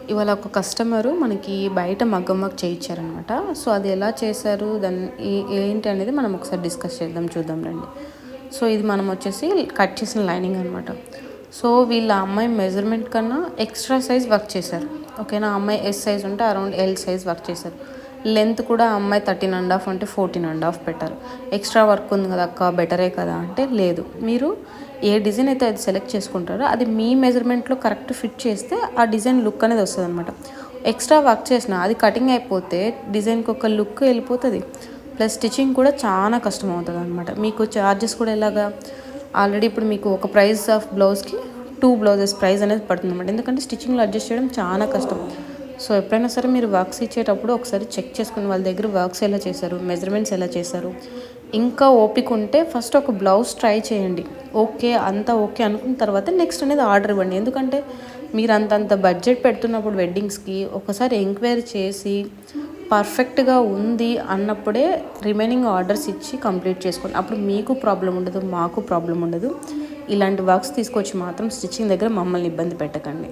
ఇవాళ ఒక కస్టమరు మనకి బయట మగ్గం వర్క్ చేయించారనమాట. సో, అది ఎలా చేశారు, దాన్ని ఏంటి అనేది మనం ఒకసారి డిస్కస్ చేద్దాం, చూద్దాం రండి. సో, ఇది మనం వచ్చేసి కట్ చేసిన లైనింగ్ అనమాట. సో, వీళ్ళ అమ్మాయి మెజర్మెంట్ కన్నా ఎక్స్ట్రా సైజ్ వర్క్ చేశారు. ఓకేనా, అమ్మాయి ఎస్ సైజ్ ఉంటే అరౌండ్ ఎల్ సైజ్ వర్క్ చేశారు. లెంత్ కూడా అమ్మాయి 13.5 అంటే 14.5 పెట్టారు. ఎక్స్ట్రా వర్క్ ఉంది కదా అక్క, బెటరే కదా అంటే, లేదు, మీరు ఏ డిజైన్ అయితే అది సెలెక్ట్ చేసుకుంటారో అది మీ మెజర్మెంట్లో కరెక్ట్ ఫిట్ చేస్తే ఆ డిజైన్ లుక్ అనేది వస్తుంది అనమాట. ఎక్స్ట్రా వర్క్ చేసిన అది కటింగ్ అయిపోతే డిజైన్కి ఒక లుక్ వెళ్ళిపోతుంది. ప్లస్ స్టిచ్చింగ్ కూడా చాలా కష్టం అవుతుంది అనమాట. మీకు ఛార్జెస్ కూడా ఎలాగా, ఆల్రెడీ ఇప్పుడు మీకు ఒక ప్రైస్ ఆఫ్ బ్లౌజ్కి 2 బ్లౌజెస్ ప్రైస్ అనేది పడుతుంది అనమాట. ఎందుకంటే స్టిచ్చింగ్లో అడ్జస్ట్ చేయడం చాలా కష్టం. సో, ఎప్పుడైనా సరే మీరు వర్క్స్ ఇచ్చేటప్పుడు ఒకసారి చెక్ చేసుకుని వాళ్ళ దగ్గర వర్క్స్ ఎలా చేశారు, మెజర్మెంట్స్ ఎలా చేశారు. ఇంకా ఓపిక ఉంటే ఫస్ట్ ఒక బ్లౌజ్ ట్రై చేయండి. అంతా ఓకే అనుకున్న తర్వాత నెక్స్ట్ అనేది ఆర్డర్ ఇవ్వండి. ఎందుకంటే మీరు అంతంత బడ్జెట్ పెడుతున్నప్పుడు వెడ్డింగ్స్కి ఒకసారి ఎంక్వైరీ చేసి పర్ఫెక్ట్గా ఉంది అన్నప్పుడే రిమైనింగ్ ఆర్డర్స్ ఇచ్చి కంప్లీట్ చేసుకోండి. అప్పుడు మీకు ప్రాబ్లం ఉండదు, మాకు ప్రాబ్లం ఉండదు. ఇలాంటి వర్క్స్ తీసుకొచ్చి మాత్రం స్టిచ్చింగ్ దగ్గర మమ్మల్ని ఇబ్బంది పెట్టకండి.